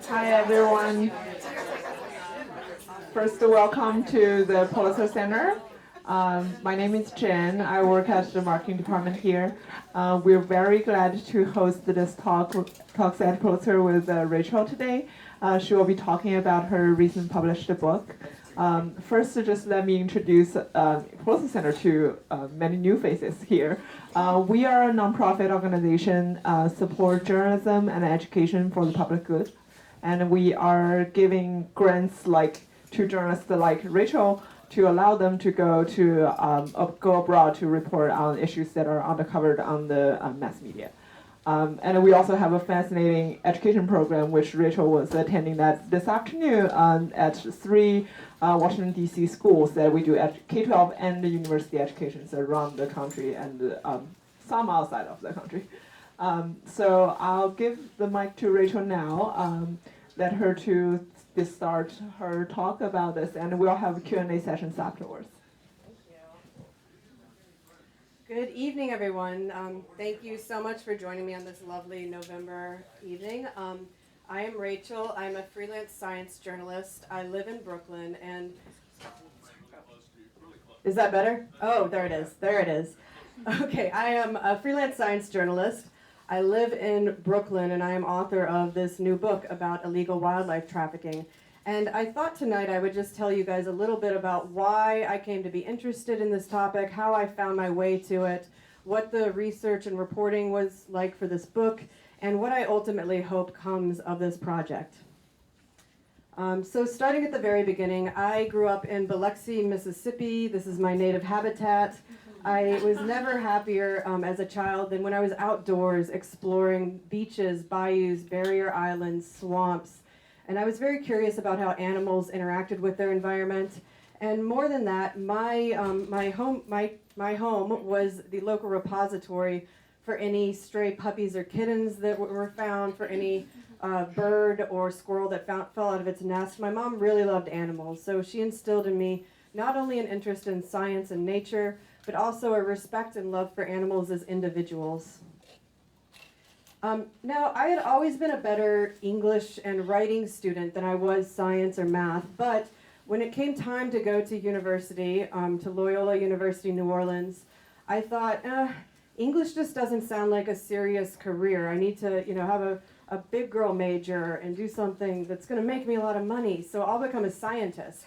Hi, everyone. First, welcome to the Pulitzer Center. My name is Jen. I work at the marketing department here. We're very glad to host this talks at Pulitzer with Rachel today. She will be talking about her recent published book. First, just let me introduce Pulitzer Center to many new faces here. We are a nonprofit organization, support journalism and education for the public good. And we are giving grants to journalists like Rachel to allow them to go abroad to report on issues that are undercovered on the mass media. And we also have a fascinating education program, which Rachel was attending that this afternoon at 3 Washington, D.C. schools that we do K-12 and university educations around the country and some outside of the country. So I'll give the mic to Rachel now. Let her to start her talk about this, and we'll have Q&A sessions afterwards. Thank you. Good evening, everyone. Thank you so much for joining me on this lovely November evening. I am Rachel. I'm a freelance science journalist. I live in Brooklyn, and is that better? Oh, there it is. There it is. Okay, I am a freelance science journalist. I live in Brooklyn, and I am author of this new book about illegal wildlife trafficking. And I thought tonight I would just tell you guys a little bit about why I came to be interested in this topic, how I found my way to it, what the research and reporting was like for this book, and what I ultimately hope comes of this project. So starting at the very beginning, I grew up in Biloxi, Mississippi. This is my native habitat. I was never happier as a child than when I was outdoors exploring beaches, bayous, barrier islands, swamps. And I was very curious about how animals interacted with their environment. And more than that, my home was the local repository for any stray puppies or kittens that were found, for any bird or squirrel that fell out of its nest. My mom really loved animals, so she instilled in me not only an interest in science and nature, but also a respect and love for animals as individuals. Now, I had always been a better English and writing student than I was science or math, but when it came time to go to university, to Loyola University, New Orleans, I thought, English just doesn't sound like a serious career. I need to, have a big girl major and do something that's going to make me a lot of money, so I'll become a scientist.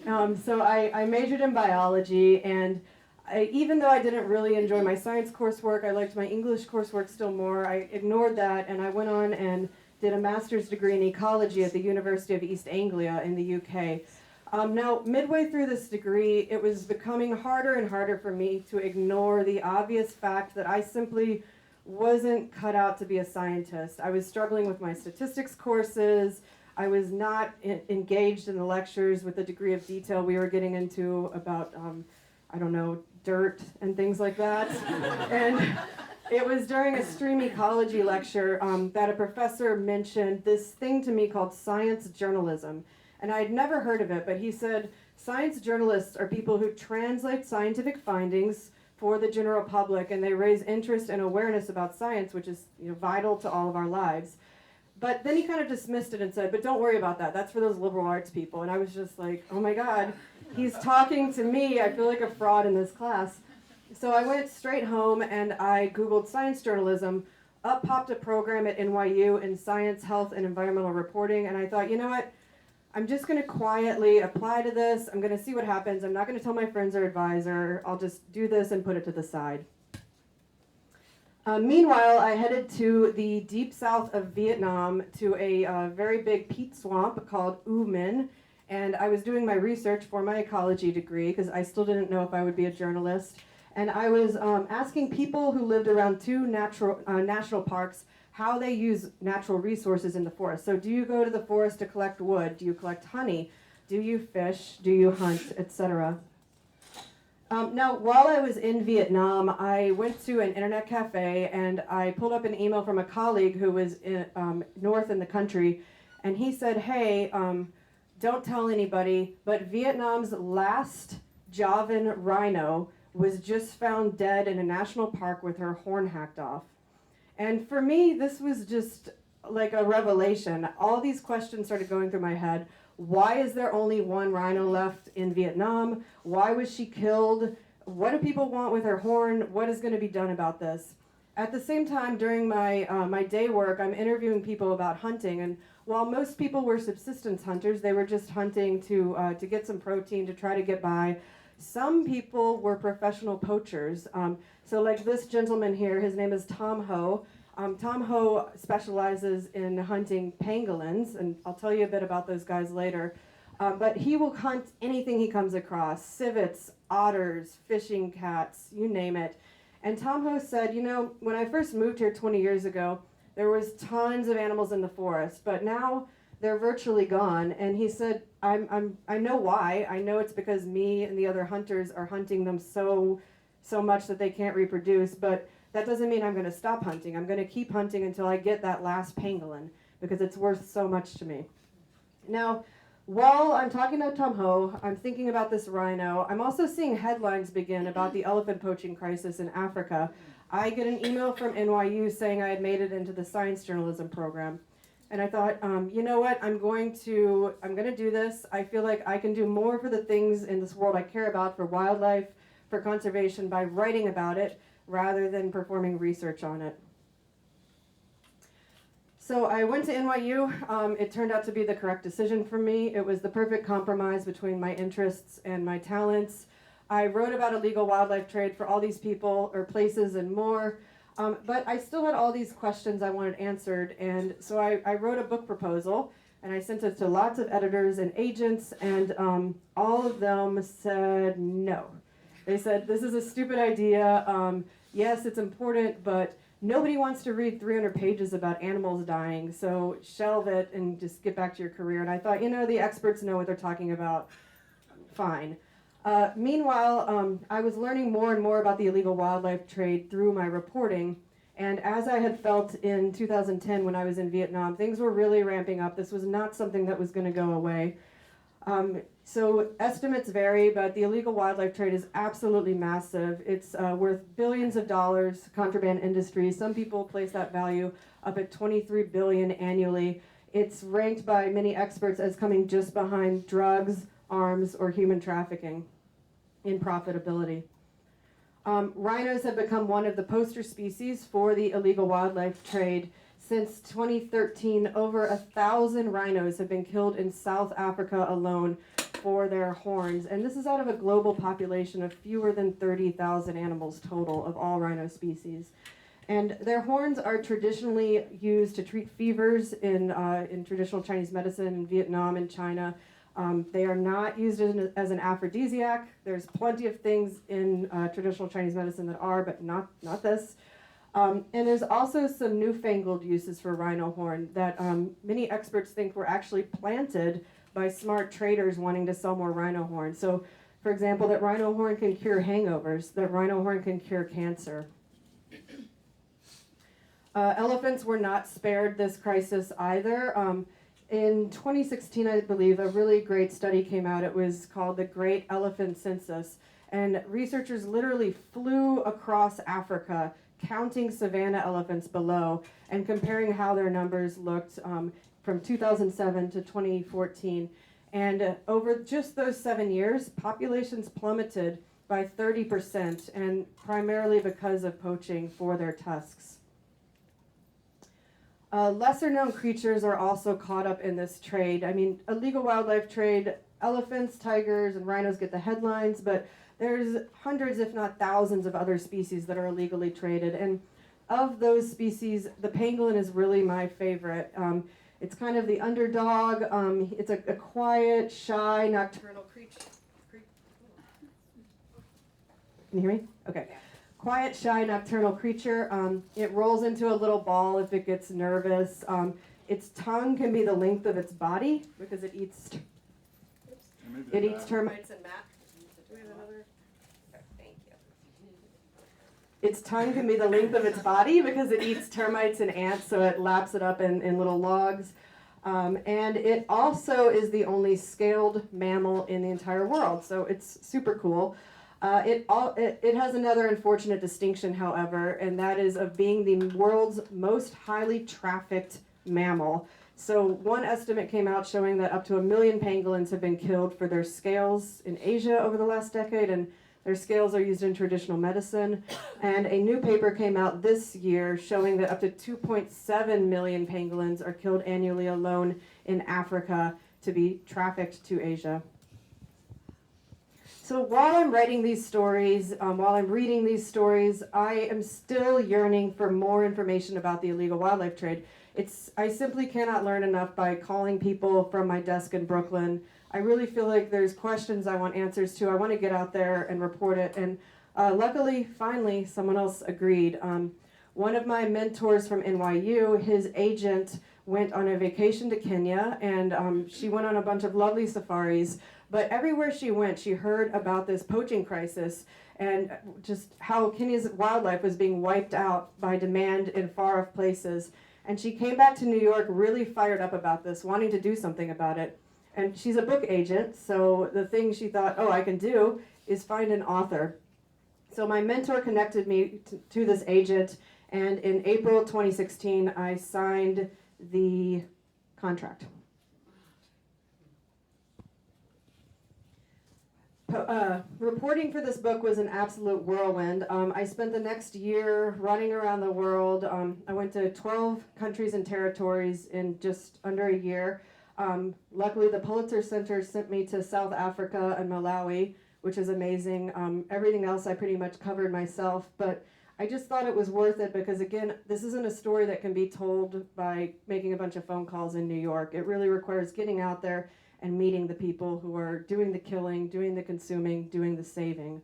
So I majored in biology, and even though I didn't really enjoy my science coursework, I liked my English coursework still more. I ignored that, and I went on and did a master's degree in ecology at the University of East Anglia in the UK. Now, midway through this degree, it was becoming harder and harder for me to ignore the obvious fact that I simply wasn't cut out to be a scientist. I was struggling with my statistics courses. I was not engaged in the lectures with the degree of detail we were getting into about, dirt and things like that. And it was during a stream ecology lecture that a professor mentioned this thing to me called science journalism. And I had never heard of it, but he said, science journalists are people who translate scientific findings for the general public, and they raise interest and awareness about science, which is vital to all of our lives. But then he kind of dismissed it and said, but don't worry about that. That's for those liberal arts people. And I was just like, oh my God, he's talking to me. I feel like a fraud in this class. So I went straight home and I Googled science journalism. Up popped a program at NYU in science, health, and environmental reporting. And I thought, you know what? I'm just going to quietly apply to this. I'm going to see what happens. I'm not going to tell my friends or advisor. I'll just do this and put it to the side. Meanwhile, I headed to the deep south of Vietnam to a very big peat swamp called U Minh, and I was doing my research for my ecology degree because I still didn't know if I would be a journalist. And I was asking people who lived around two national parks how they use natural resources in the forest. So do you go to the forest to collect wood? Do you collect honey? Do you fish? Do you hunt, etc.? Now, while I was in Vietnam, I went to an internet cafe and I pulled up an email from a colleague who was north in the country, and he said, hey, don't tell anybody, but Vietnam's last Javan rhino was just found dead in a national park with her horn hacked off. And for me, this was just like a revelation. All these questions started going through my head. Why is there only one rhino left in Vietnam? Why was she killed? What do people want with her horn? What is going to be done about this? At the same time, during my day work, I'm interviewing people about hunting. And while most people were subsistence hunters, they were just hunting to get some protein, to try to get by. Some people were professional poachers. So like this gentleman here, his name is Tom Howe. Tom Howe specializes in hunting pangolins, and I'll tell you a bit about those guys later. But he will hunt anything he comes across, civets, otters, fishing cats, you name it. And Tom Howe said, you know, when I first moved here 20 years ago, there was tons of animals in the forest, but now they're virtually gone. And he said, I know why. I know it's because me and the other hunters are hunting them so much that they can't reproduce, but that doesn't mean I'm going to stop hunting. I'm going to keep hunting until I get that last pangolin because it's worth so much to me. Now, while I'm talking about Tom Howe, I'm thinking about this rhino. I'm also seeing headlines begin about the elephant poaching crisis in Africa. I get an email from NYU saying I had made it into the science journalism program. And I thought, you know what, I'm going to do this. I feel like I can do more for the things in this world I care about, for wildlife, for conservation, by writing about it rather than performing research on it. So I went to NYU. It turned out to be the correct decision for me. It was the perfect compromise between my interests and my talents. I wrote about illegal wildlife trade for all these people or places and more, but I still had all these questions I wanted answered, and so I wrote a book proposal, and I sent it to lots of editors and agents, and all of them said no. They said, this is a stupid idea. Yes, it's important, but nobody wants to read 300 pages about animals dying, so shelve it and just get back to your career. And I thought, you know, the experts know what they're talking about. Fine. Meanwhile, I was learning more and more about the illegal wildlife trade through my reporting. And as I had felt in 2010 when I was in Vietnam, things were really ramping up. This was not something that was going to go away. So estimates vary, but the illegal wildlife trade is absolutely massive. It's worth billions of dollars, contraband industry. Some people place that value up at $23 billion annually. It's ranked by many experts as coming just behind drugs, arms, or human trafficking in profitability. Rhinos have become one of the poster species for the illegal wildlife trade. Since 2013, over 1,000 rhinos have been killed in South Africa alone for their horns. And this is out of a global population of fewer than 30,000 animals total of all rhino species. And their horns are traditionally used to treat fevers in traditional Chinese medicine in Vietnam and China. They are not used as an aphrodisiac. There's plenty of things in traditional Chinese medicine that are, but not this. And there's also some newfangled uses for rhino horn that many experts think were actually planted by smart traders wanting to sell more rhino horn. So, for example, that rhino horn can cure hangovers, that rhino horn can cure cancer. Elephants were not spared this crisis either. In 2016, I believe, a really great study came out. It was called the Great Elephant Census. And researchers literally flew across Africa, counting savanna elephants below and comparing how their numbers looked from 2007 to 2014. And over just those 7 years, populations plummeted by 30%, and primarily because of poaching for their tusks. Lesser known creatures are also caught up in this trade. I mean, illegal wildlife trade, elephants, tigers, and rhinos get the headlines, but there's hundreds, if not thousands, of other species that are illegally traded. And of those species, the pangolin is really my favorite. It's kind of the underdog. It's a quiet, shy, nocturnal creature. Can you hear me? Okay. Quiet, shy, nocturnal creature. It rolls into a little ball if it gets nervous. Its tongue can be the length of its body because it eats termites and gnats. Do we have another? Okay, thank you. Its tongue can be the length of its body because it eats termites and ants, so it laps it up in little logs. And it also is the only scaled mammal in the entire world, so it's super cool. It has another unfortunate distinction, however, and that is of being the world's most highly trafficked mammal. So one estimate came out showing that up to 1 million pangolins have been killed for their scales in Asia over the last decade, and their scales are used in traditional medicine. And a new paper came out this year showing that up to 2.7 million pangolins are killed annually alone in Africa to be trafficked to Asia. So while I'm writing these stories, while I'm reading these stories, I am still yearning for more information about the illegal wildlife trade. I simply cannot learn enough by calling people from my desk in Brooklyn. I really feel like there's questions I want answers to. I want to get out there and report it. And luckily, finally, someone else agreed. One of my mentors from NYU, his agent went on a vacation to Kenya, and she went on a bunch of lovely safaris. But everywhere she went, she heard about this poaching crisis and just how Kenya's wildlife was being wiped out by demand in far-off places. And she came back to New York really fired up about this, wanting to do something about it. And she's a book agent, so the thing she thought, oh, I can do is find an author. So my mentor connected me to this agent, and in April 2016, I signed the contract. Reporting for this book was an absolute whirlwind. I spent the next year running around the world. I went to 12 countries and territories in just under a year. Luckily, the Pulitzer Center sent me to South Africa and Malawi, which is amazing. Everything else I pretty much covered myself, but I just thought it was worth it because, again, this isn't a story that can be told by making a bunch of phone calls in New York. It really requires getting out there and meeting the people who are doing the killing, doing the consuming, doing the saving.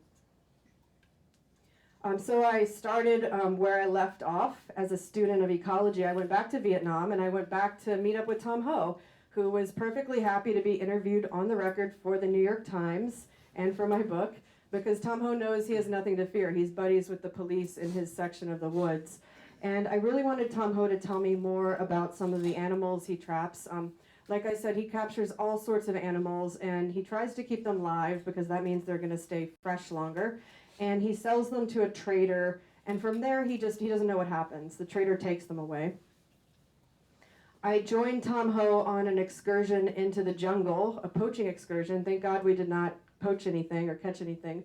So I started where I left off as a student of ecology. I went back to Vietnam, and I went back to meet up with Tom Howe, who was perfectly happy to be interviewed on the record for the New York Times and for my book, because Tom Howe knows he has nothing to fear. He's buddies with the police in his section of the woods. And I really wanted Tom Howe to tell me more about some of the animals he traps. Like I said, he captures all sorts of animals, and he tries to keep them live because that means they're going to stay fresh longer. And he sells them to a trader, and from there he doesn't know what happens. The trader takes them away. I joined Tom Howe on an excursion into the jungle, a poaching excursion. Thank God we did not poach anything or catch anything.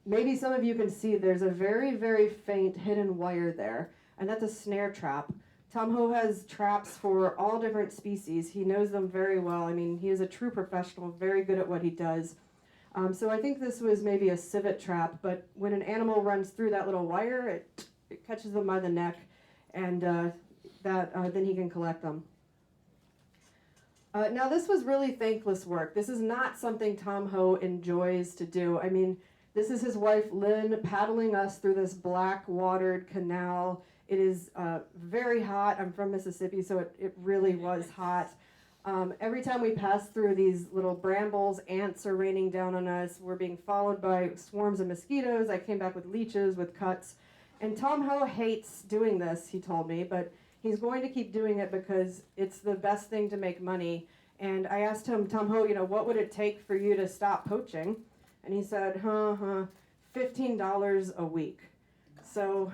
Maybe some of you can see there's a very, very faint hidden wire there, and that's a snare trap. Tom Howe has traps for all different species. He knows them very well. I mean, he is a true professional, very good at what he does. So I think this was maybe a civet trap, but when an animal runs through that little wire, it catches them by the neck, and then he can collect them. Now, this was really thankless work. This is not something Tom Howe enjoys to do. I mean, this is his wife, Lynn, paddling us through this black-watered canal. It is very hot. I'm from Mississippi, so it really was hot. Every time we pass through these little brambles, ants are raining down on us. We're being followed by swarms of mosquitoes. I came back with leeches, with cuts. And Tom Howe hates doing this, he told me, but he's going to keep doing it because it's the best thing to make money. And I asked him, Tom Howe, what would it take for you to stop poaching? And he said, $15 a week. So,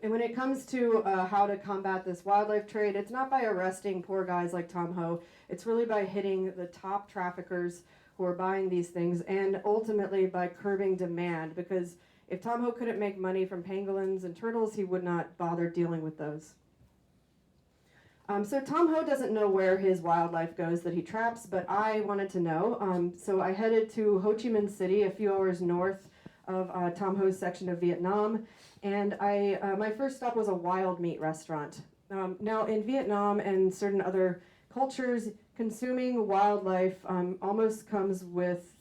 and when it comes to how to combat this wildlife trade, it's not by arresting poor guys like Tom Howe. It's really by hitting the top traffickers who are buying these things, and ultimately by curbing demand, because if Tom Howe couldn't make money from pangolins and turtles, he would not bother dealing with those. So Tom Howe doesn't know where his wildlife goes that he traps, but I wanted to know. So I headed to Ho Chi Minh City, a few hours north of Tom Howe's section of Vietnam, and my first stop was a wild meat restaurant. Now, in Vietnam and certain other cultures, consuming wildlife almost comes with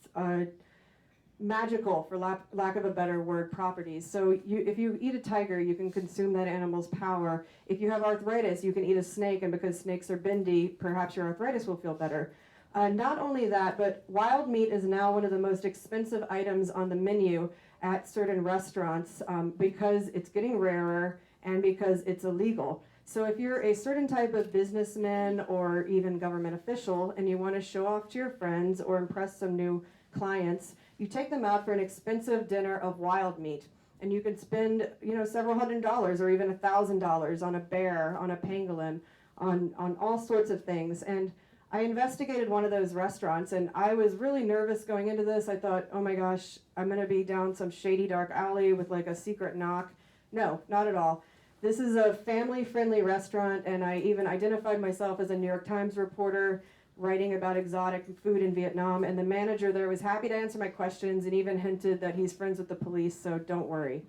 magical, for lack of a better word, properties. So if you eat a tiger, you can consume that animal's power. If you have arthritis, you can eat a snake, and because snakes are bendy, perhaps your arthritis will feel better. Not only that, but wild meat is now one of the most expensive items on the menu at certain restaurants because it's getting rarer and because it's illegal. So if you're a certain type of businessman or even government official and you want to show off to your friends or impress some new clients, you take them out for an expensive dinner of wild meat. And you can spend, several $100s or even $1,000 on a bear, on a pangolin, on all sorts of things. And I investigated one of those restaurants, and I was really nervous going into this. I thought, oh my gosh, I'm going to be down some shady dark alley with like a secret knock. No, not at all. This is a family-friendly restaurant, and I even identified myself as a New York Times reporter writing about exotic food in Vietnam, and the manager there was happy to answer my questions and even hinted that he's friends with the police, so don't worry.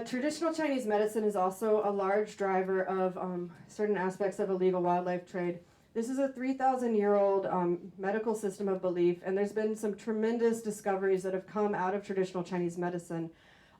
Traditional Chinese medicine is also a large driver of certain aspects of illegal wildlife trade. This is a 3,000-year-old medical system of belief, and there's been some tremendous discoveries that have come out of traditional Chinese medicine.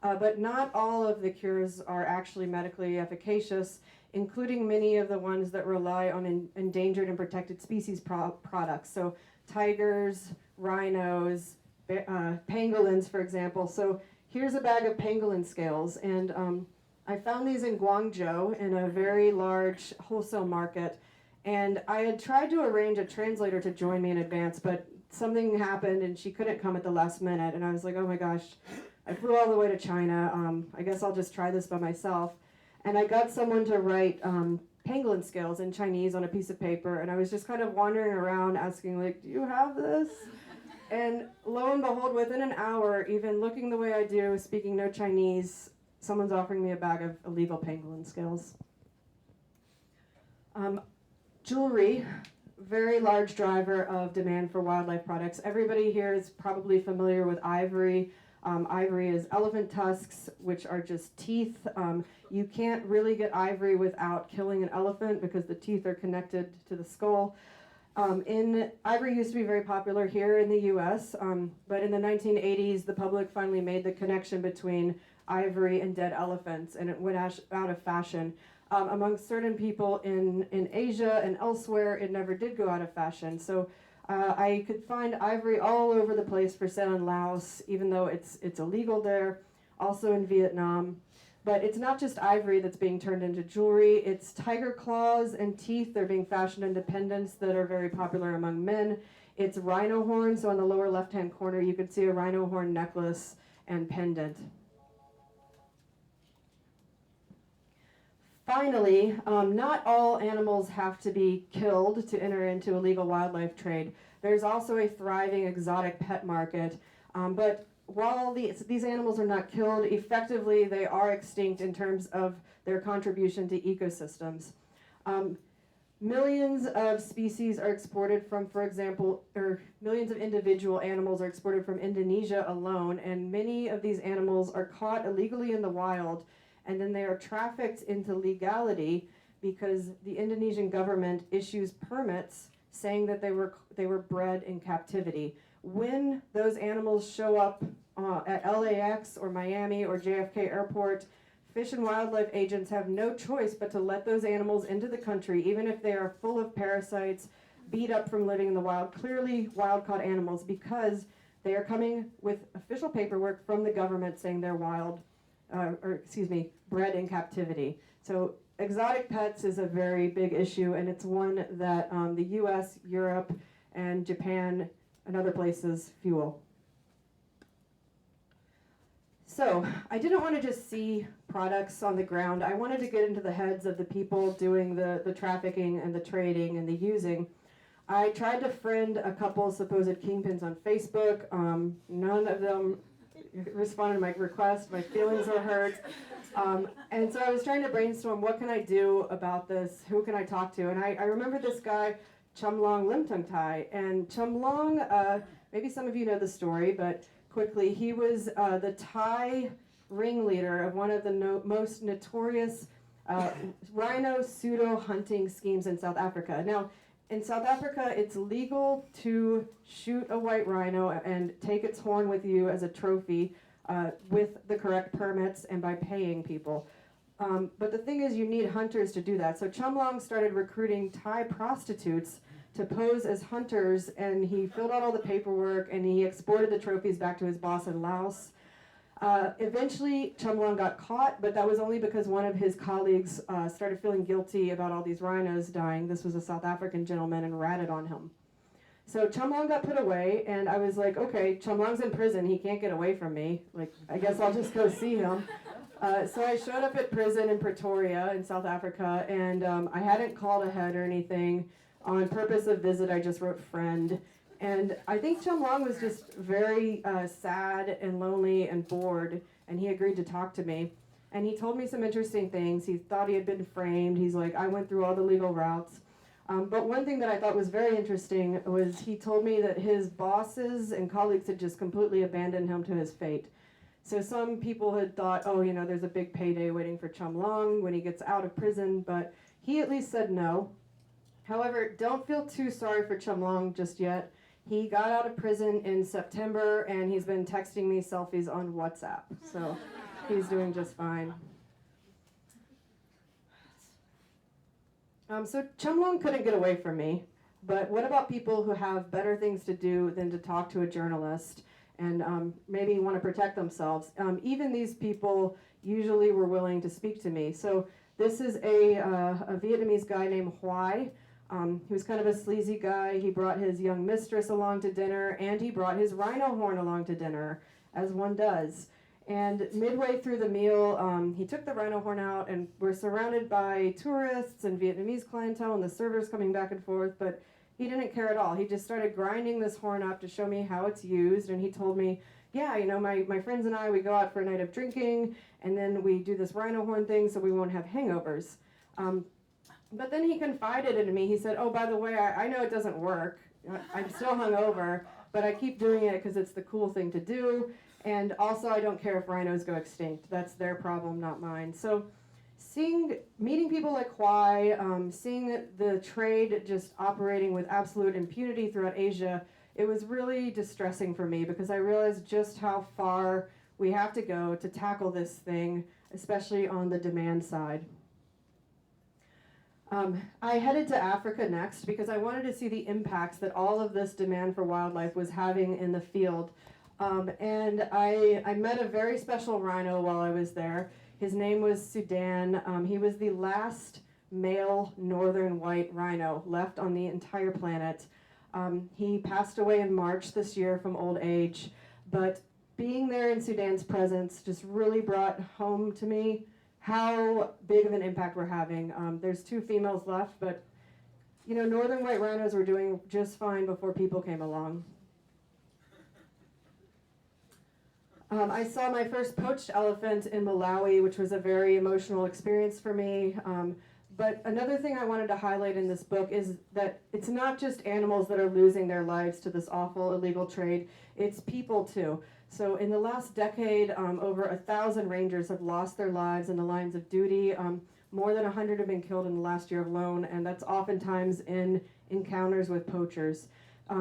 But not all of the cures are actually medically efficacious, including many of the ones that rely on endangered and protected species products. So tigers, rhinos, pangolins, for example. So here's a bag of pangolin scales, and I found these in Guangzhou in a very large wholesale market. And I had tried to arrange a translator to join me in advance, but something happened and she couldn't come at the last minute. And I was like, oh my gosh, I flew all the way to China. I guess I'll just try this by myself. And I got someone to write pangolin scales in Chinese on a piece of paper. And I was just kind of wandering around asking, like, do you have this? And lo and behold, within an hour, even looking the way I do, speaking no Chinese, someone's offering me a bag of illegal pangolin scales. Jewelry, very large driver of demand for wildlife products. Everybody here is probably familiar with ivory. Ivory is elephant tusks, which are just teeth. You can't really get ivory without killing an elephant because the teeth are connected to the skull. Ivory used to be very popular here in the US, but in the 1980s, the public finally made the connection between ivory and dead elephants, and it went out of fashion. Among certain people in Asia and elsewhere, it never did go out of fashion. So I could find ivory all over the place for sale in Laos, even though it's illegal there, also in Vietnam. But it's not just ivory that's being turned into jewelry, it's tiger claws and teeth. They're being fashioned into pendants that are very popular among men. It's rhino horns, so on the lower left-hand corner you can see a rhino horn necklace and pendant. Finally, not all animals have to be killed to enter into illegal wildlife trade. There's also a thriving exotic pet market, but while these animals are not killed, effectively they are extinct in terms of their contribution to ecosystems. Millions of species are exported from, for example, or millions of individual animals are exported from Indonesia alone, and many of these animals are caught illegally in the wild, and then they are trafficked into legality because the Indonesian government issues permits saying that they were bred in captivity. When those animals show up at LAX or Miami or JFK Airport, Fish and Wildlife agents have no choice but to let those animals into the country, even if they are full of parasites, beat up from living in the wild, clearly wild-caught animals, because they are coming with official paperwork from the government saying they're bred in captivity. So exotic pets is a very big issue, and it's one that the US, Europe, and Japan and other places fuel. So I didn't want to just see products on the ground. I wanted to get into the heads of the people doing the trafficking and the trading and the using. I tried to friend a couple supposed kingpins on Facebook. None of them responded to my request. My feelings were hurt. And so I was trying to brainstorm, what can I do about this? Who can I talk to? And I remember this guy, Chumlong Limtung Tai. And Chumlong, maybe some of you know the story, but quickly, he was the Thai ringleader of one of the most notorious rhino pseudo-hunting schemes in South Africa. Now, in South Africa, it's legal to shoot a white rhino and take its horn with you as a trophy with the correct permits and by paying people. But the thing is, you need hunters to do that. So Chumlong started recruiting Thai prostitutes to pose as hunters, and he filled out all the paperwork, and he exported the trophies back to his boss in Laos. Eventually, Chumlong got caught, but that was only because one of his colleagues started feeling guilty about all these rhinos dying. This was a South African gentleman and ratted on him. So Chumlong got put away, and I was like, okay, Chumlong's in prison. He can't get away from me. Like, I guess I'll just go see him. So I showed up at prison in Pretoria in South Africa, and I hadn't called ahead or anything. On purpose of visit, I just wrote friend. And I think Chumlong was just very sad and lonely and bored, and he agreed to talk to me. And he told me some interesting things. He thought he had been framed. He's like, I went through all the legal routes. But one thing that I thought was very interesting was he told me that his bosses and colleagues had just completely abandoned him to his fate. So some people had thought, oh, you know, there's a big payday waiting for Chumlong when he gets out of prison, but he at least said no. However, don't feel too sorry for Chumlong just yet. He got out of prison in September, and he's been texting me selfies on WhatsApp, so he's doing just fine. So Chumlong couldn't get away from me, but what about people who have better things to do than to talk to a journalist and maybe want to protect themselves? Even these people usually were willing to speak to me. So this is a Vietnamese guy named Howe. He was kind of a sleazy guy. He brought his young mistress along to dinner, and he brought his rhino horn along to dinner, as one does. And midway through the meal, he took the rhino horn out, and we're surrounded by tourists and Vietnamese clientele and the servers coming back and forth, but he didn't care at all. He just started grinding this horn up to show me how it's used, and he told me, yeah, you know, my friends and I, we go out for a night of drinking, and then we do this rhino horn thing so we won't have hangovers. But then he confided in me. He said, oh, by the way, I know it doesn't work. I'm still hungover, but I keep doing it because it's the cool thing to do. And also, I don't care if rhinos go extinct. That's their problem, not mine. So meeting people like Howe, seeing the trade just operating with absolute impunity throughout Asia, it was really distressing for me because I realized just how far we have to go to tackle this thing, especially on the demand side. I headed to Africa next because I wanted to see the impacts that all of this demand for wildlife was having in the field. And I met a very special rhino while I was there. His name was Sudan. He was the last male northern white rhino left on the entire planet. He passed away in March this year from old age, but being there in Sudan's presence just really brought home to me how big of an impact we're having. There's 2 females left, but you know, northern white rhinos were doing just fine before people came along. I saw my first poached elephant in Malawi, which was a very emotional experience for me. But another thing I wanted to highlight in this book is that it's not just animals that are losing their lives to this awful illegal trade, it's people too. So in the last decade, over 1,000 rangers have lost their lives in the lines of duty. More than 100 have been killed in the last year alone, and that's oftentimes in encounters with poachers.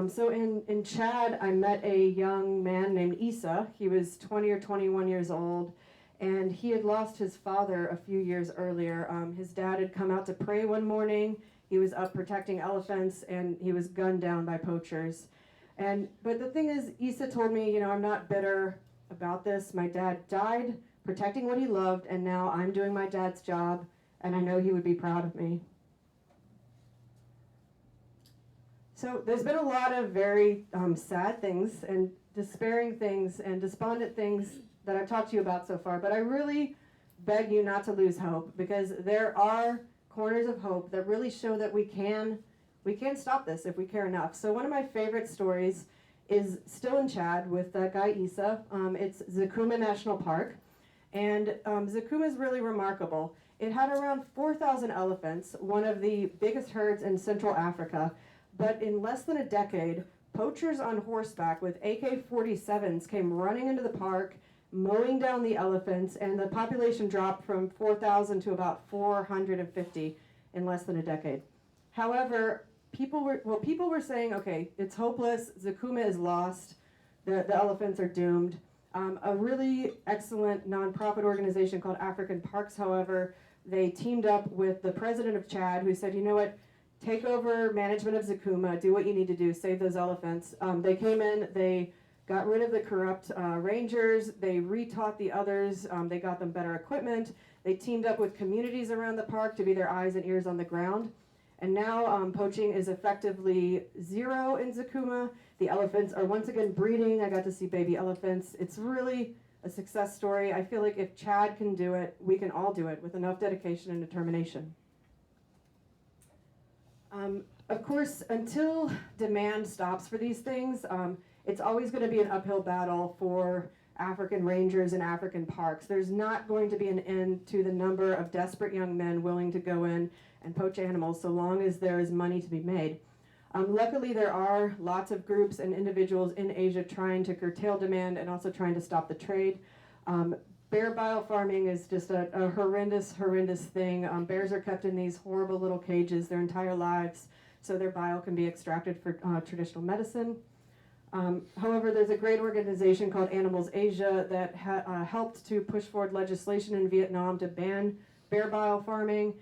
So in Chad, I met a young man named Issa. He was 20 or 21 years old, and he had lost his father a few years earlier. His dad had come out to pray one morning. He was up protecting elephants, and he was gunned down by poachers. But the thing is, Issa told me, you know, I'm not bitter about this. My dad died protecting what he loved, and now I'm doing my dad's job, and I know he would be proud of me. So there's been a lot of very sad things and despairing things and despondent things that I've talked to you about so far, but I really beg you not to lose hope because there are corners of hope that really show that we can stop this if we care enough. So one of my favorite stories is still in Chad with that guy Issa. It's Zakuma National Park, and Zakuma is really remarkable. It had around 4,000 elephants, one of the biggest herds in Central Africa. But in less than a decade, poachers on horseback with AK-47s came running into the park, mowing down the elephants, and the population dropped from 4,000 to about 450 in less than a decade. However, people were saying, okay, it's hopeless, Zakuma is lost, the elephants are doomed. A really excellent nonprofit organization called African Parks, however, they teamed up with the president of Chad who said, you know what, take over management of Zakuma, do what you need to do, save those elephants. They came in, they got rid of the corrupt rangers, they retaught the others, they got them better equipment, they teamed up with communities around the park to be their eyes and ears on the ground. And now poaching is effectively zero in Zakuma. The elephants are once again breeding. I got to see baby elephants. It's really a success story. I feel like if Chad can do it, we can all do it with enough dedication and determination. Of course, until demand stops for these things, it's always going to be an uphill battle for African rangers and African parks. There's not going to be an end to the number of desperate young men willing to go in and poach animals so long as there is money to be made. Luckily, there are lots of groups and individuals in Asia trying to curtail demand and also trying to stop the trade. Bear bile farming is just a horrendous thing. Bears are kept in these horrible little cages their entire lives, so their bile can be extracted for traditional medicine. However, there's a great organization called Animals Asia that helped to push forward legislation in Vietnam to ban bear bile farming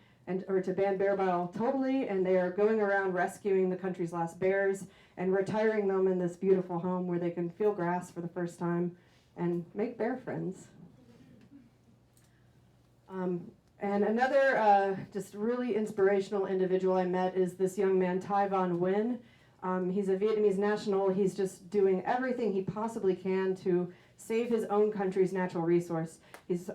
or to ban bear bile totally, and they are going around rescuing the country's last bears and retiring them in this beautiful home where they can feel grass for the first time and make bear friends. And another just really inspirational individual I met is this young man, Tai Van Nguyen. He's a Vietnamese national. He's just doing everything he possibly can to save his own country's natural resource. He's,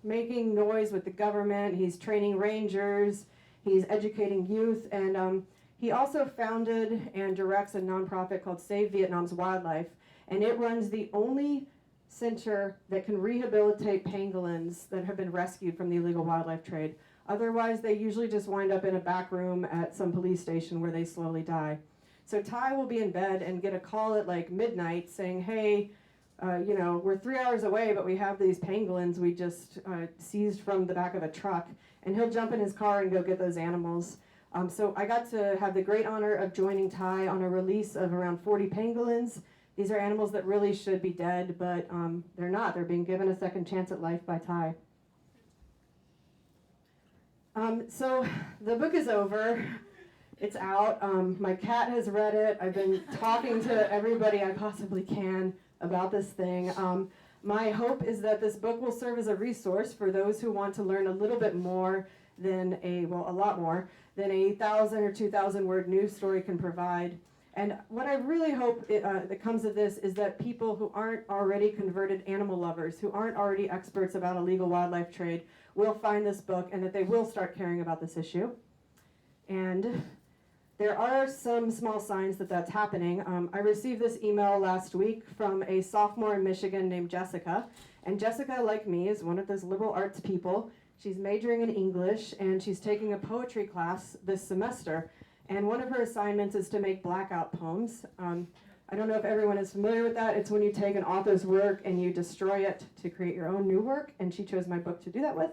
making noise with the government. He's training rangers. He's educating youth. And he also founded and directs a nonprofit called Save Vietnam's Wildlife. And it runs the only center that can rehabilitate pangolins that have been rescued from the illegal wildlife trade. Otherwise, they usually just wind up in a back room at some police station where they slowly die. So Ty will be in bed and get a call at like midnight saying, hey, we're 3 hours away, but we have these pangolins we just seized from the back of a truck. And he'll jump in his car and go get those animals. So I got to have the great honor of joining Ty on a release of around 40 pangolins. These are animals that really should be dead, but they're not. They're being given a second chance at life by Ty. So the book is over. It's out. My cat has read it. I've been talking to everybody I possibly can about this thing. My hope is that this book will serve as a resource for those who want to learn a little bit more than a lot more than a 1,000 or 2,000 word news story can provide. And what I really hope that comes of this is that people who aren't already converted animal lovers, who aren't already experts about illegal wildlife trade, will find this book and that they will start caring about this issue. And there are some small signs that that's happening. I received this email last week from a sophomore in Michigan named Jessica. And Jessica, like me, is one of those liberal arts people. She's majoring in English, and she's taking a poetry class this semester. And one of her assignments is to make blackout poems. I don't know if everyone is familiar with that. It's when you take an author's work and you destroy it to create your own new work, and she chose my book to do that with.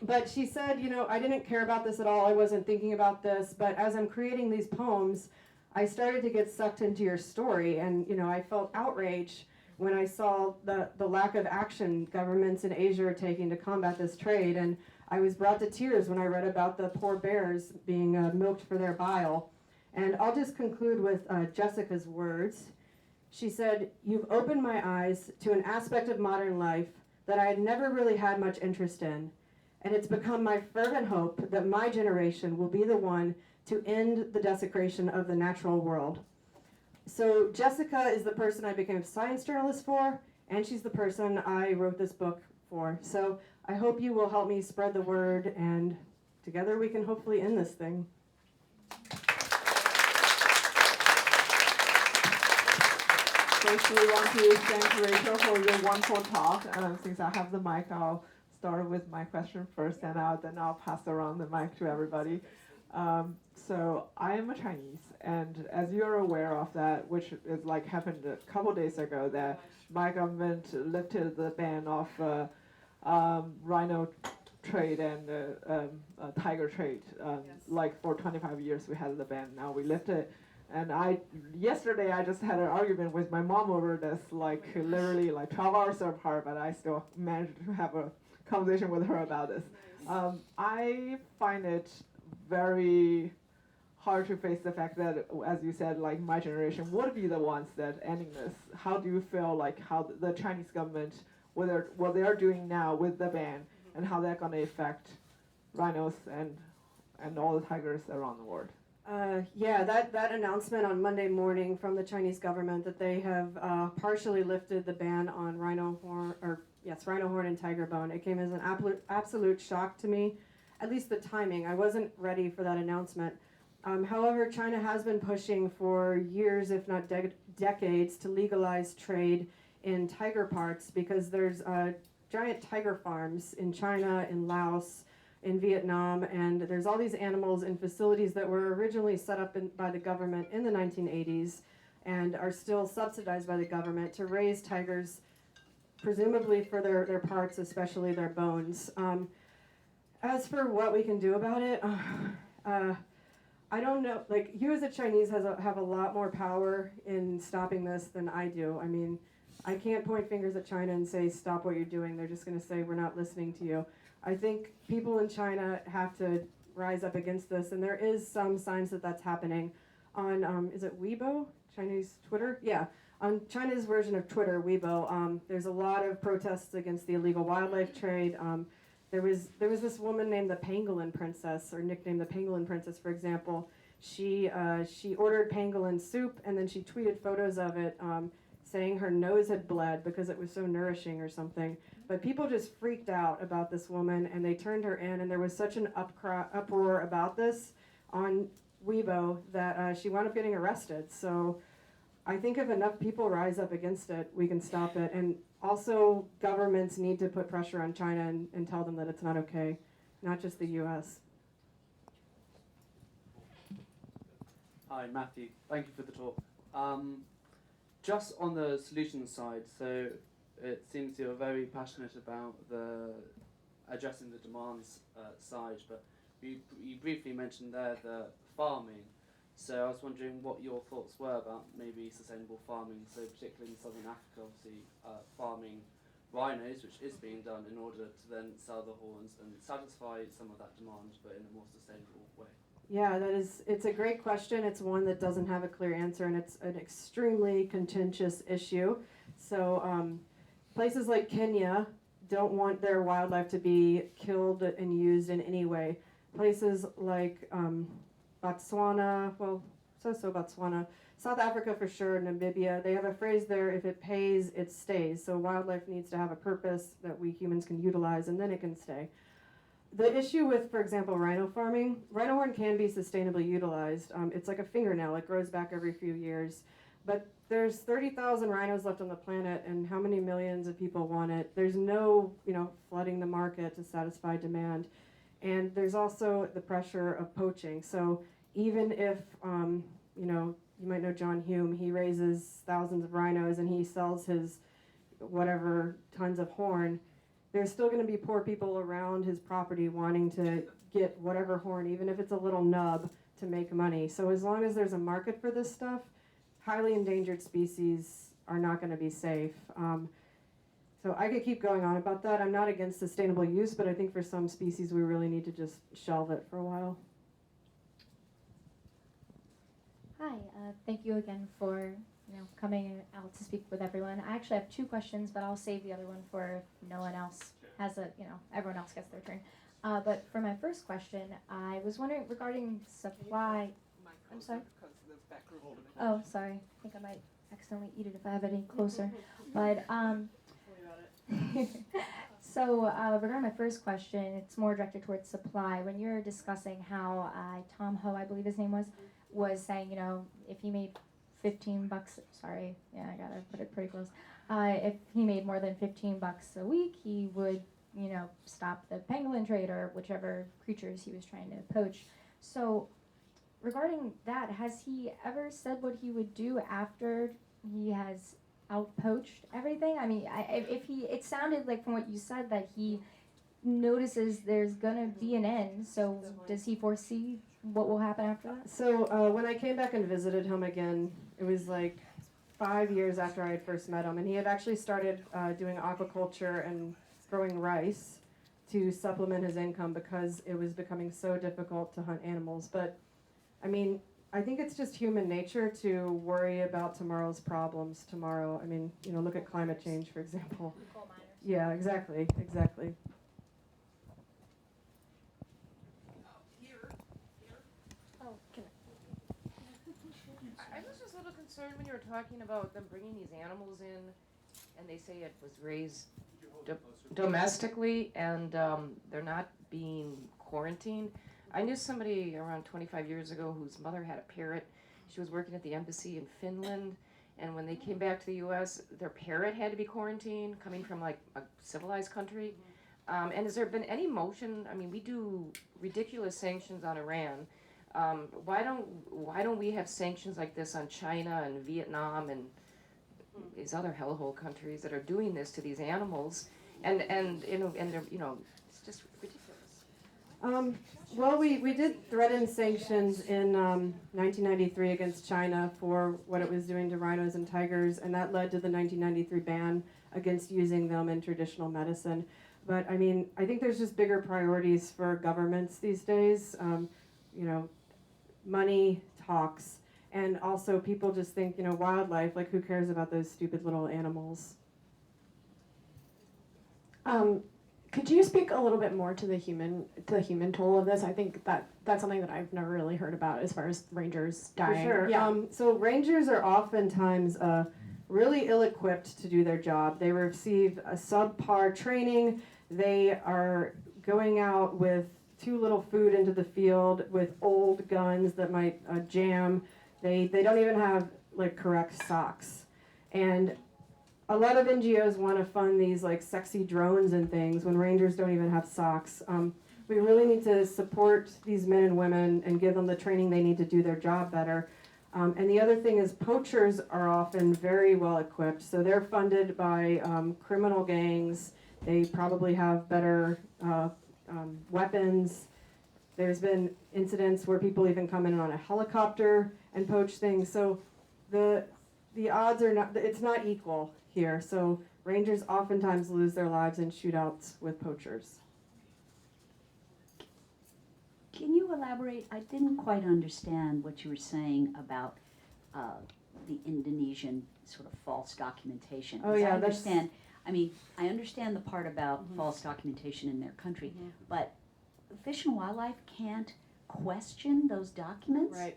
But she said, I didn't care about this at all. I wasn't thinking about this. But as I'm creating these poems, I started to get sucked into your story. And, I felt outrage when I saw the lack of action governments in Asia are taking to combat this trade. And I was brought to tears when I read about the poor bears being milked for their bile. And I'll just conclude with Jessica's words. She said, "You've opened my eyes to an aspect of modern life that I had never really had much interest in. And it's become my fervent hope that my generation will be the one to end the desecration of the natural world." So Jessica is the person I became a science journalist for, and she's the person I wrote this book for. So I hope you will help me spread the word, and together we can hopefully end this thing. First, we want to thank Rachel for your wonderful talk. Since I have the mic, I'll start with my question first, and then I'll pass around the mic to everybody. So I am a Chinese, and as you're aware of that, which is happened a couple days ago, that my government lifted the ban of rhino trade and tiger trade. Yes. For 25 years we had the ban. Now we lifted it. And yesterday I just had an argument with my mom over this, literally 12 hours apart, but I still managed to have a conversation with her about this. I find it very hard to face the fact that, as you said, my generation would be the ones that ending this. How do you feel how the Chinese government, what they're doing now with the ban, and how that's going to affect rhinos and and all the tigers around the world. Yeah, that announcement on Monday morning from the Chinese government that they have partially lifted the ban on rhino horn and tiger bone. It came as an absolute shock to me, at least the timing. I wasn't ready for that announcement. However, China has been pushing for years, if not decades, to legalize trade in tiger parts because there's giant tiger farms in China, in Laos, in Vietnam, and there's all these animals in facilities that were originally set up by the government in the 1980s and are still subsidized by the government to raise tigers, presumably for their parts, especially their bones. As for what we can do about it, I don't know. Like, you as a Chinese have a lot more power in stopping this than I do. I mean, I can't point fingers at China and say, stop what you're doing. They're just going to say, we're not listening to you. I think people in China have to rise up against this, and there is some signs that that's happening on, is it Weibo, Chinese Twitter? Yeah, on China's version of Twitter, Weibo, there's a lot of protests against the illegal wildlife trade. There was this woman named the Pangolin Princess, or nicknamed the Pangolin Princess, for example. She ordered pangolin soup, and then she tweeted photos of it, saying her nose had bled because it was so nourishing or something. But people just freaked out about this woman, and they turned her in, and there was such an uproar about this on Weibo that she wound up getting arrested. So I think if enough people rise up against it, we can stop it. And also, governments need to put pressure on China and tell them that it's not okay, not just the U.S. Hi, Matthew. Thank you for the talk. Just on the solution side, so it seems you're very passionate about addressing the demands side, but you briefly mentioned there the farming. So I was wondering what your thoughts were about maybe sustainable farming, so particularly in Southern Africa, obviously farming rhinos, which is being done in order to then sell the horns and satisfy some of that demand, but in a more sustainable way. Yeah, it's a great question. It's one that doesn't have a clear answer, and it's an extremely contentious issue. So places like Kenya don't want their wildlife to be killed and used in any way. Places like Botswana, Botswana, South Africa for sure, Namibia, they have a phrase there, if it pays, it stays. So wildlife needs to have a purpose that we humans can utilize, and then it can stay. The issue with, for example, rhino farming, rhino horn can be sustainably utilized. It's like a fingernail, it grows back every few years. But there's 30,000 rhinos left on the planet, and how many millions of people want it? There's no, flooding the market to satisfy demand. And there's also the pressure of poaching. So even if, you might know John Hume, he raises thousands of rhinos and he sells his whatever tons of horn, there's still going to be poor people around his property wanting to get whatever horn, even if it's a little nub, to make money. So as long as there's a market for this stuff, highly endangered species are not going to be safe. So I could keep going on about that. I'm not against sustainable use, but I think for some species we really need to just shelve it for a while. Hi, thank you again for coming out to speak with everyone. I actually have two questions, but I'll save the other one for if no one else has everyone else gets their turn. But for my first question, I was wondering regarding supply. I'm sorry? Oh, sorry. I think I might accidentally eat it if I have it any closer. But so regarding my first question, it's more directed towards supply. When you're discussing how Tom Howe, I believe his name was saying, if he made $15, sorry, yeah, I gotta put it pretty close. If he made more than $15 a week, he would, stop the pangolin trade or whichever creatures he was trying to poach. So, regarding that, has he ever said what he would do after he has outpoached everything? I mean, it sounded like from what you said that he notices there's gonna be an end. So, does he foresee what will happen after that? So when I came back and visited him again, it was like 5 years after I had first met him, and he had actually started doing aquaculture and growing rice to supplement his income because it was becoming so difficult to hunt animals. But I mean, I think it's just human nature to worry about tomorrow's problems tomorrow. I mean, look at climate change, for example. Coal miners. Yeah, exactly. I was just a little concerned when you were talking about them bringing these animals in, and they say it was raised domestically, and they're not being quarantined. I knew somebody around 25 years ago whose mother had a parrot. She was working at the embassy in Finland, and when they came back to the U.S., their parrot had to be quarantined, coming from like a civilized country. And has there been any motion? I mean, we do ridiculous sanctions on Iran. Why don't we have sanctions like this on China and Vietnam and these other hellhole countries that are doing this to these animals? And they're, it's just ridiculous. Well, we did threaten sanctions in 1993 against China for what it was doing to rhinos and tigers, and that led to the 1993 ban against using them in traditional medicine. But I mean, I think there's just bigger priorities for governments these days. Money talks, and also people just think, wildlife, like who cares about those stupid little animals? Could you speak a little bit more to the human toll of this? I think that's something that I've never really heard about as far as rangers dying. For sure. Yeah. So rangers are oftentimes really ill-equipped to do their job. They receive a subpar training. They are going out with too little food into the field, with old guns that might jam. They don't even have correct socks. And a lot of NGOs want to fund these sexy drones and things when rangers don't even have socks. We really need to support these men and women and give them the training they need to do their job better. And the other thing is poachers are often very well equipped. So they're funded by criminal gangs. They probably have better weapons. There's been incidents where people even come in on a helicopter and poach things. So the odds are it's not equal here. So rangers oftentimes lose their lives in shootouts with poachers. Can you elaborate? I didn't quite understand what you were saying about the Indonesian sort of false documentation. Oh, yeah, I understand the part about false documentation in their country, but Fish and Wildlife can't question those documents? Right.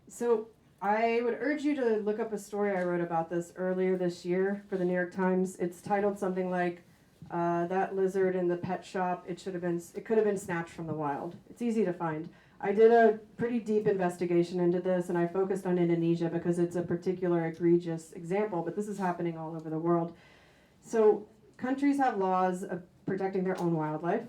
So I would urge you to look up a story I wrote about this earlier this year for the New York Times. It's titled something like, "That lizard in the pet shop, it could have been snatched from the wild." It's easy to find. I did a pretty deep investigation into this, and I focused on Indonesia because it's a particular egregious example, but this is happening all over the world. So countries have laws of protecting their own wildlife.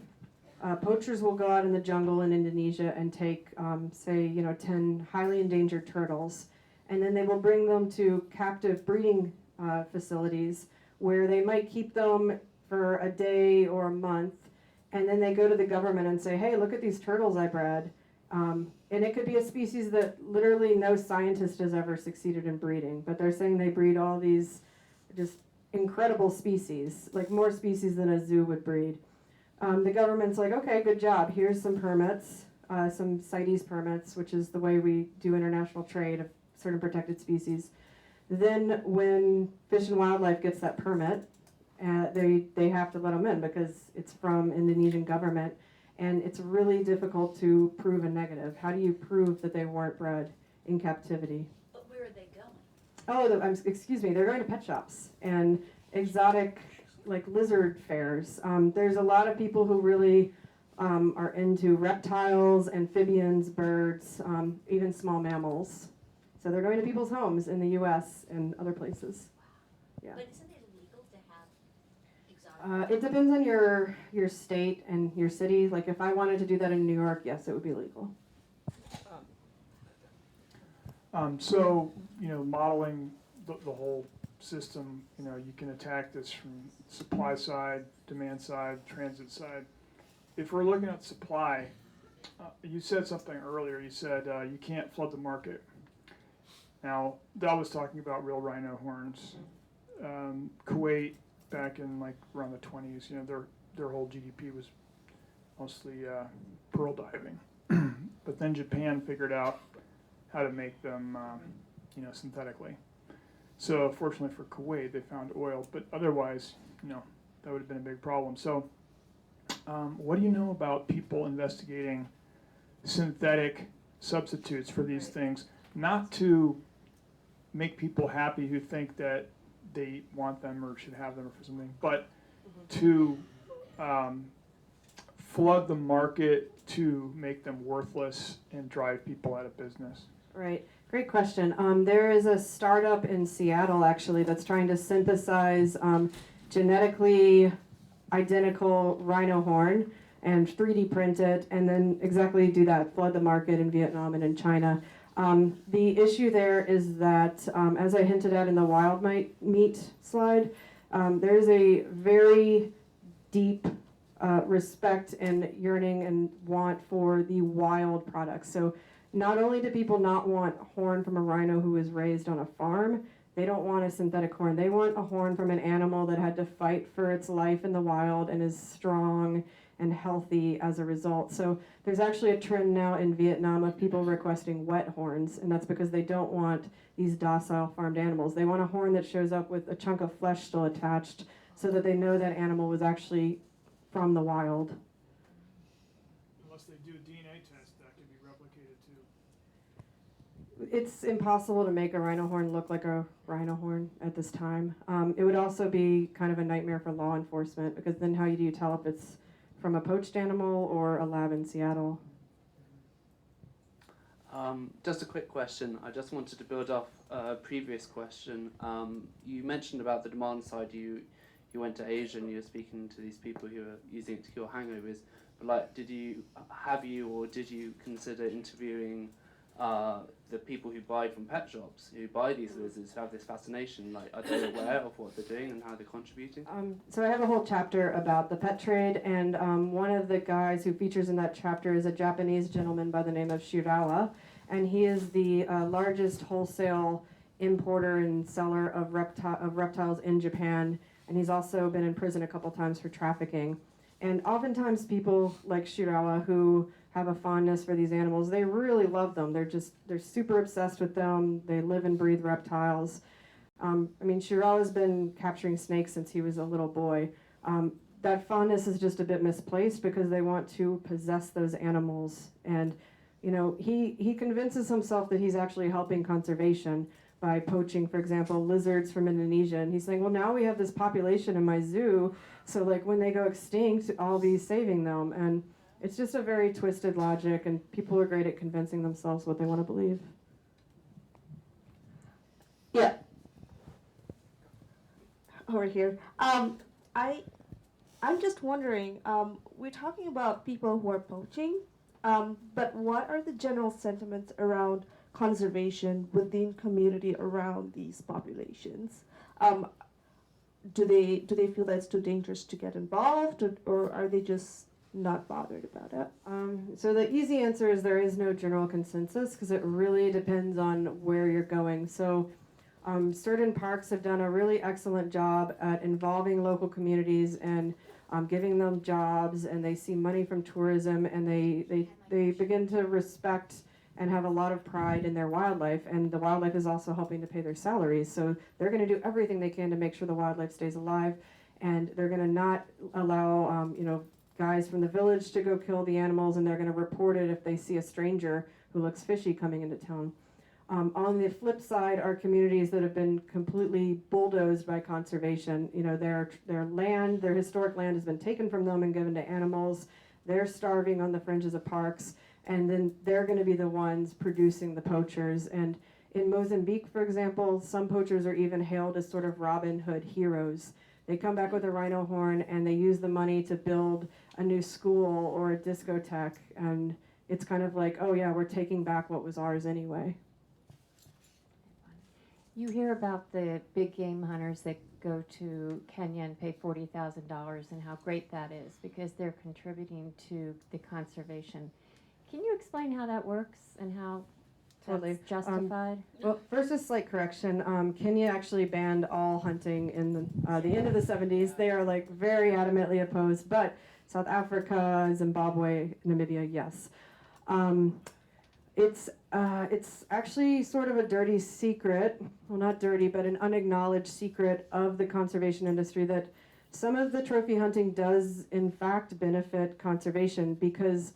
Poachers will go out in the jungle in Indonesia and take, 10 highly endangered turtles, and then they will bring them to captive breeding facilities where they might keep them for a day or a month, and then they go to the government and say, "Hey, look at these turtles I bred." And it could be a species that literally no scientist has ever succeeded in breeding, but they're saying they breed all these just incredible species, like more species than a zoo would breed. The government's like, "Okay, good job. Here's some permits, some CITES permits, which is the way we do international trade of certain protected species." Then when Fish and Wildlife gets that permit, they have to let them in because it's from Indonesian government, and it's really difficult to prove a negative. How do you prove that they weren't bred in captivity? But where are they going? Oh, excuse me, they're going to pet shops and exotic lizard fairs. There's a lot of people who really are into reptiles, amphibians, birds, even small mammals. So they're going to people's homes in the U.S. and other places. Yeah. But isn't it illegal to have exotic? It depends on your state and your city. Like if I wanted to do that in New York, yes, it would be legal. Modeling the whole system, you can attack this from supply side, demand side, transit side. If we're looking at supply, you said something earlier. You said you can't flood the market. Now, that was talking about real rhino horns. Kuwait, back in around the 20s, their whole GDP was mostly pearl diving. But then Japan figured out how to make them, synthetically. So fortunately for Kuwait, they found oil, but otherwise, that would have been a big problem. So what do you know about people investigating synthetic substitutes for these things, not to make people happy who think that they want them or should have them or for something, but to flood the market to make them worthless and drive people out of business. Right. Great question. There is a startup in Seattle actually that's trying to synthesize genetically identical rhino horn and 3D print it and then exactly do that, flood the market in Vietnam and in China. The issue there is that, as I hinted at in the wild meat slide, there's a very deep respect and yearning and want for the wild products. So not only do people not want horn from a rhino who was raised on a farm, they don't want a synthetic horn. They want a horn from an animal that had to fight for its life in the wild and is strong and healthy as a result. So there's actually a trend now in Vietnam of people requesting wet horns, and that's because they don't want these docile farmed animals. They want a horn that shows up with a chunk of flesh still attached so that they know that animal was actually from the wild. Unless they do a DNA test, that can be replicated too. It's impossible to make a rhino horn look like a rhino horn at this time. It would also be kind of a nightmare for law enforcement because then how do you tell if it's from a poached animal or a lab in Seattle? Just a quick question. I just wanted to build off a previous question. You mentioned about the demand side. You went to Asia and you were speaking to these people who are using it to cure hangovers. But like, did you consider interviewing the people who buy from pet shops, who buy these lizards, who have this fascination? Like, are they aware of what they're doing and how they're contributing? So I have a whole chapter about the pet trade, and one of the guys who features in that chapter is a Japanese gentleman by the name of Shirawa, and he is the largest wholesale importer and seller of reptiles in Japan, and he's also been in prison a couple times for trafficking. And oftentimes people like Shirawa who have a fondness for these animals, they really love them. They're super obsessed with them. They live and breathe reptiles. Shirawa's been capturing snakes since he was a little boy. That fondness is just a bit misplaced because they want to possess those animals. And, he convinces himself that he's actually helping conservation by poaching, for example, lizards from Indonesia. And he's saying, well, now we have this population in my zoo, so like when they go extinct, I'll be saving them. And it's just a very twisted logic, and people are great at convincing themselves what they want to believe. Yeah. Over here. I'm just wondering, we're talking about people who are poaching, but what are the general sentiments around conservation within community around these populations? Do they feel that it's too dangerous to get involved, or are they just not bothered about it? So the easy answer is there is no general consensus because it really depends on where you're going. So certain parks have done a really excellent job at involving local communities and giving them jobs, and they see money from tourism, and they begin to respect and have a lot of pride in their wildlife, and the wildlife is also helping to pay their salaries. So they're going to do everything they can to make sure the wildlife stays alive, and they're going to not allow guys from the village to go kill the animals, and they're going to report it if they see a stranger who looks fishy coming into town. On the flip side are communities that have been completely bulldozed by conservation. Their historic land has been taken from them and given to animals. They're starving on the fringes of parks, and then they're going to be the ones producing the poachers. And in Mozambique, for example, some poachers are even hailed as sort of Robin Hood heroes. They come back with a rhino horn and they use the money to build a new school or a discotheque, and it's kind of like, oh yeah, we're taking back what was ours anyway. You hear about the big game hunters that go to Kenya and pay $40,000 and how great that is because they're contributing to the conservation. Can you explain how that works and how Totally. that's justified? Well, first a slight correction. Kenya actually banned all hunting in the end of the 70s. They are like very adamantly opposed, but South Africa, Zimbabwe, Namibia, yes. It's actually sort of a dirty secret, well not dirty, but an unacknowledged secret of the conservation industry that some of the trophy hunting does in fact benefit conservation because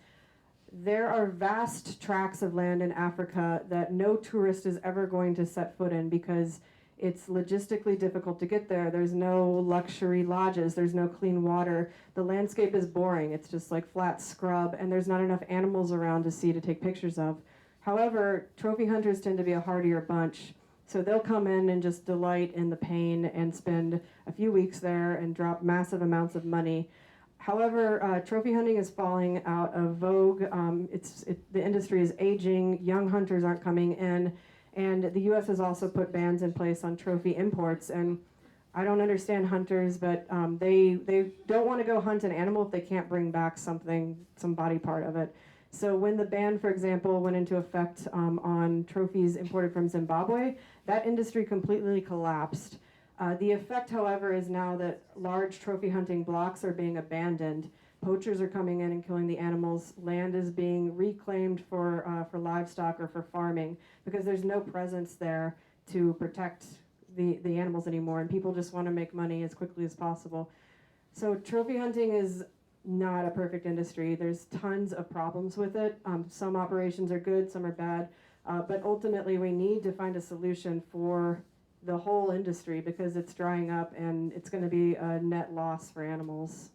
there are vast tracts of land in Africa that no tourist is ever going to set foot in because it's logistically difficult to get there. There's no luxury lodges. There's no clean water. The landscape is boring. It's just like flat scrub, and there's not enough animals around to see to take pictures of. However, trophy hunters tend to be a hardier bunch. So they'll come in and just delight in the pain and spend a few weeks there and drop massive amounts of money. However, trophy hunting is falling out of vogue. The industry is aging. Young hunters aren't coming in. And the U.S. has also put bans in place on trophy imports. And I don't understand hunters, but they don't want to go hunt an animal if they can't bring back some body part of it. So when the ban, for example, went into effect on trophies imported from Zimbabwe, that industry completely collapsed. The effect, however, is now that large trophy hunting blocks are being abandoned. Poachers are coming in and killing the animals. Land is being reclaimed for livestock or for farming because there's no presence there to protect the animals anymore, and people just want to make money as quickly as possible. So trophy hunting is not a perfect industry. There's tons of problems with it. Some operations are good, some are bad, but ultimately we need to find a solution for the whole industry because it's drying up and it's going to be a net loss for animals.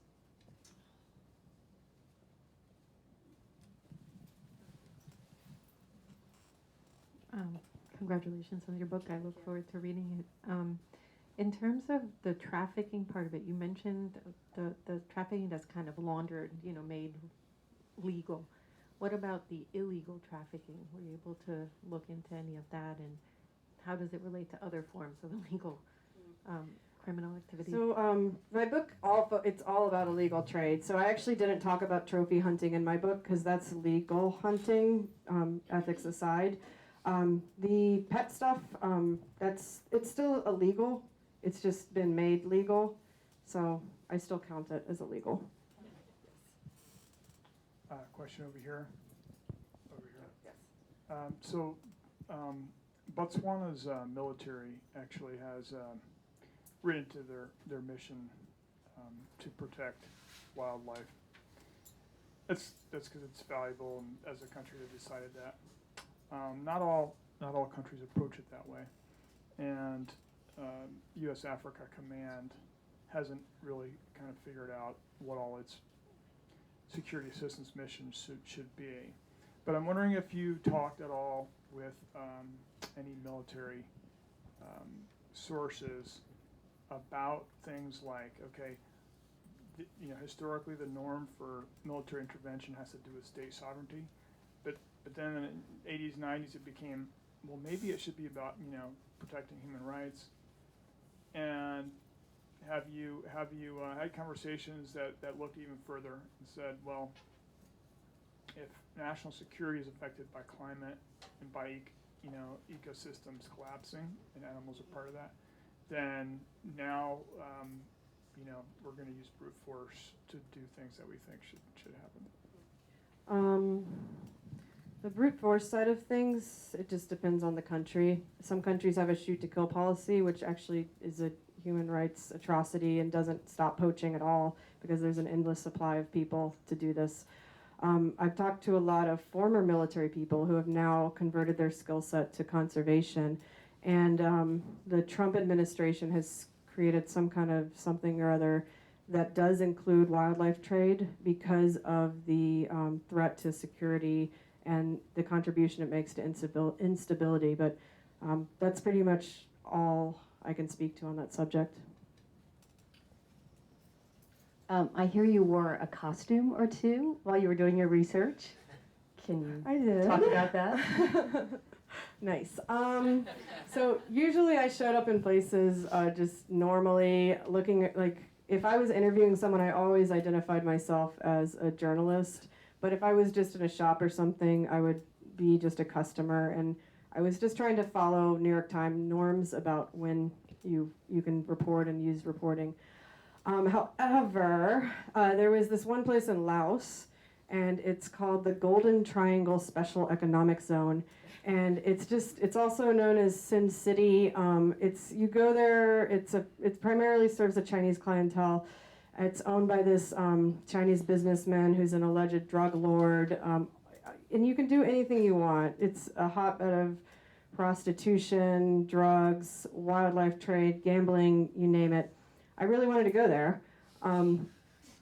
Congratulations on your book. I look forward to reading it. In terms of the trafficking part of it, you mentioned the trafficking that's kind of laundered, made legal. What about the illegal trafficking? Were you able to look into any of that, and how does it relate to other forms of illegal criminal activity? So my book, it's all about illegal trade. So I actually didn't talk about trophy hunting in my book because that's legal hunting, ethics aside. The pet stuff, it's still illegal. It's just been made legal, so I still count it as illegal. Question over here. Yes. Botswana's military actually has written to their mission to protect wildlife. That's because it's valuable, and as a country they decided that. Not all countries approach it that way, and U.S. Africa Command hasn't really kind of figured out what all its security assistance missions should be. But I'm wondering if you talked at all with any military sources about things like, okay, historically the norm for military intervention has to do with state sovereignty, but then in the 80s, 90s, it became, well, maybe it should be about, protecting human rights. And have you had conversations that looked even further and said, well, if national security is affected by climate and by, ecosystems collapsing, and animals are part of that, then now, we're going to use brute force to do things that we think should happen. The brute force side of things, it just depends on the country. Some countries have a shoot-to-kill policy, which actually is a human rights atrocity and doesn't stop poaching at all because there's an endless supply of people to do this. I've talked to a lot of former military people who have now converted their skill set to conservation, and the Trump administration has created some kind of something or other that does include wildlife trade because of the threat to security and the contribution it makes to instability. But that's pretty much all I can speak to on that subject. I hear you wore a costume or two while you were doing your research. Can I you did. talk about that? Nice. So usually I showed up in places just normally looking at, like, if I was interviewing someone, I always identified myself as a journalist. But if I was just in a shop or something, I would be just a customer. And I was just trying to follow New York Times norms about when you can report and use reporting. However, there was this one place in Laos, and it's called the Golden Triangle Special Economic Zone. And it's also known as Sin City. You go there, it primarily serves a Chinese clientele. It's owned by this Chinese businessman who's an alleged drug lord. and you can do anything you want. It's a hotbed of prostitution, drugs, wildlife trade, gambling, you name it. I really wanted to go there.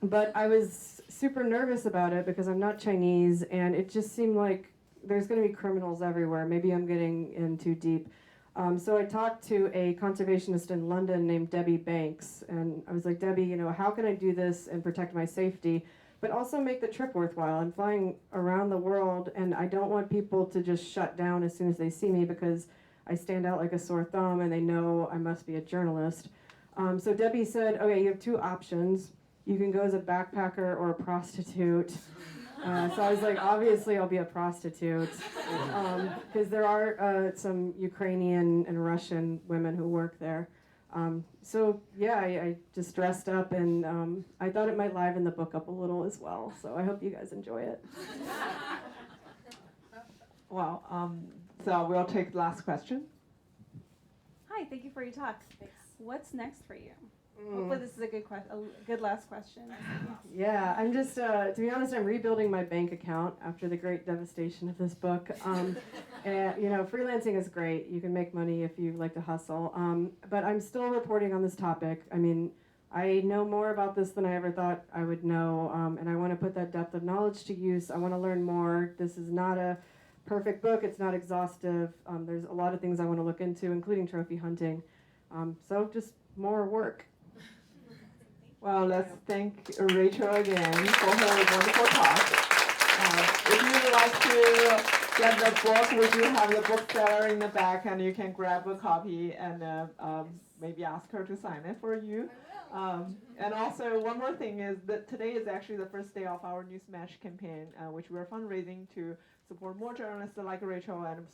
But I was super nervous about it because I'm not Chinese, and it just seemed like there's going to be criminals everywhere. Maybe I'm getting in too deep. So I talked to a conservationist in London named Debbie Banks, and I was like, Debbie, you know, how can I do this and protect my safety, but also make the trip worthwhile? I'm flying around the world, and I don't want people to just shut down as soon as they see me because I stand out like a sore thumb and they know I must be a journalist. So Debbie said, okay, you have two options. You can go as a backpacker or a prostitute. So I was like, obviously I'll be a prostitute, because there are some Ukrainian and Russian women who work there. So yeah, I just dressed up, and I thought it might liven the book up a little as well. So I hope you guys enjoy it. Well, so we'll take the last question. Hi, thank you for your talk. Thanks. What's next for you? Hopefully this is a good last question. Yeah, I'm just, to be honest, I'm rebuilding my bank account after the great devastation of this book. And, you know, freelancing is great. You can make money if you like to hustle. But I'm still reporting on this topic. I mean, I know more about this than I ever thought I would know, and I want to put that depth of knowledge to use. I want to learn more. This is not a perfect book. It's not exhaustive. There's a lot of things I want to look into, including trophy hunting. So just more work. Well, let's thank Rachel again for her wonderful talk. If you would like to get the book, we do have the bookseller in the back, and you can grab a copy and maybe ask her to sign it for you. And also, one more thing is that today is actually the first day of our New Smash campaign, which we're fundraising to support more journalists like Rachel and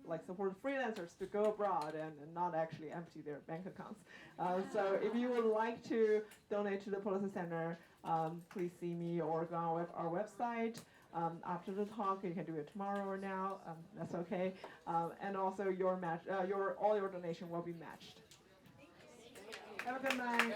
like support freelancers to go abroad and not actually empty their bank accounts. So if you would like to donate to the Pulitzer Center, please see me or go on our website. After the talk, you can do it tomorrow or now. That's okay. And also all your donation will be matched. Have a good night.